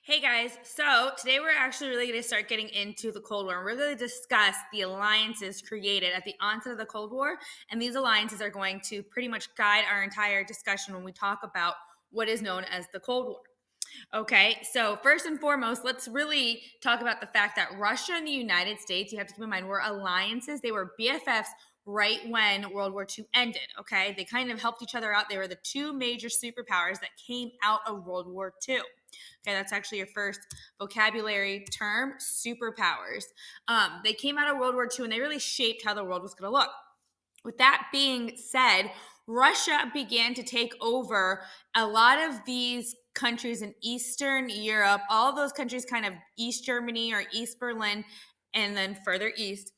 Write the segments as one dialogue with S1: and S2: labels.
S1: Hey guys, so today we're actually really going to start getting into the Cold War. We're going to discuss the alliances created at the onset of the Cold War, and these alliances are going to pretty much guide our entire discussion when we talk about what is known as the Cold War. Okay, so first and foremost, let's really talk about the fact that Russia and the United States, you have to keep in mind, were alliances. They were BFFs right when World War II ended. Okay, they kind of helped each other out. They were the two major superpowers that came out of World War II. Okay, that's actually your first vocabulary term, superpowers. They came out of World War II and they really shaped how the world was going to look. With that being said, Russia began to take over a lot of these countries in Eastern Europe, all those countries kind of East Germany or East Berlin, and then further east,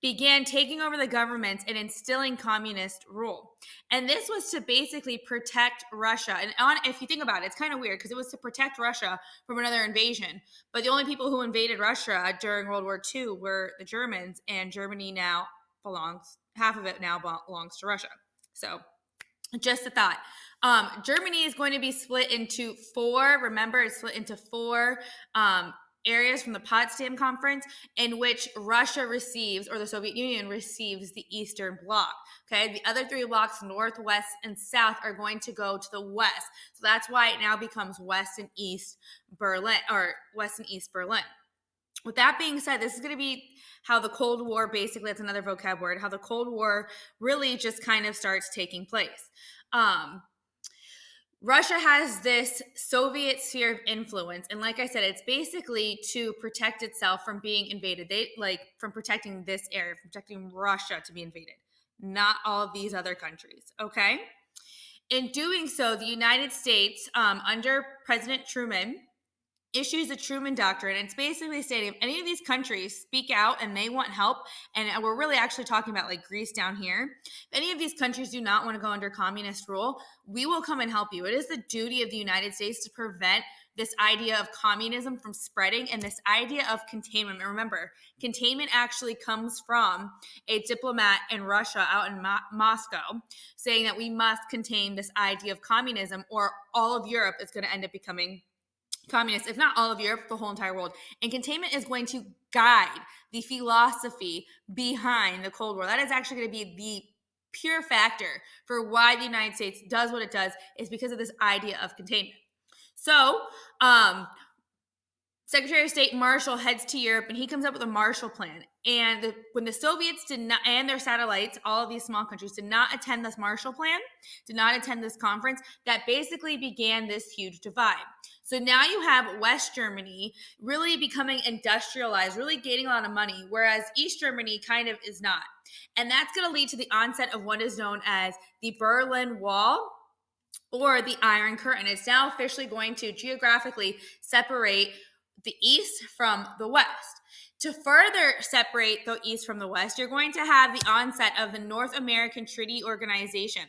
S1: began taking over the governments and instilling communist rule. And this was to basically protect Russia. And if you think about it, it's kind of weird because it was to protect Russia from another invasion. But the only people who invaded Russia during World War II were the Germans, and Germany now belongs, half of it now belongs to Russia. So just a thought. Germany is going to be split into four. Remember, it's split into four areas from the Potsdam Conference, in which Russia receives, or the Soviet Union receives, the Eastern Bloc. Okay, the other three blocks, North, West, and South, are going to go to the West. So that's why it now becomes West and East Berlin, or West and East Berlin. With that being said, this is going to be how the Cold War, basically, that's another vocab word, how the Cold War really just kind of starts taking place. Russia has this Soviet sphere of influence, and like I said, it's basically to protect itself from being invaded. They from protecting this area, from protecting Russia to be invaded, not all of these other countries. Okay, in doing so, the United States, under President Truman, issues the Truman Doctrine. It's basically stating if any of these countries speak out and they want help, and we're really actually talking about like Greece down here, if any of these countries do not want to go under communist rule, we will come and help you. It is the duty of the United States to prevent this idea of communism from spreading and this idea of containment. And remember, containment actually comes from a diplomat in Russia out in Moscow saying that we must contain this idea of communism or all of Europe is going to end up becoming communist, if not all of Europe, the whole entire world. And containment is going to guide the philosophy behind the Cold War. That is actually going to be the pure factor for why the United States does what it does, is because of this idea of containment. So, Secretary of State Marshall heads to Europe and he comes up with a Marshall Plan. And when the Soviets did not, and their satellites, all of these small countries, did not attend this Marshall Plan, did not attend this conference, that basically began this huge divide. So now you have West Germany really becoming industrialized, really gaining a lot of money, whereas East Germany kind of is not. And that's going to lead to the onset of what is known as the Berlin Wall or the Iron Curtain. It's now officially going to geographically separate the East from the West. To further separate the East from the West, you're going to have the onset of the North American Treaty Organization.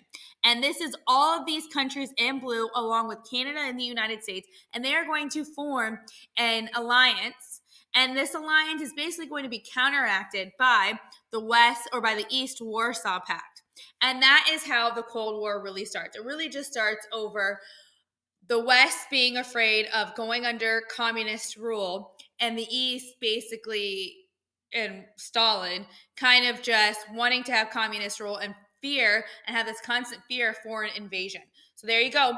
S1: And this is all of these countries in blue, along with Canada and the United States, and they are going to form an alliance. And this alliance is basically going to be counteracted by the West, or by the East Warsaw Pact. And that is how the Cold War really starts. It really just starts over the West being afraid of going under communist rule, and the East basically, and Stalin kind of just wanting to have communist rule and fear, and have this constant fear of foreign invasion. So there you go.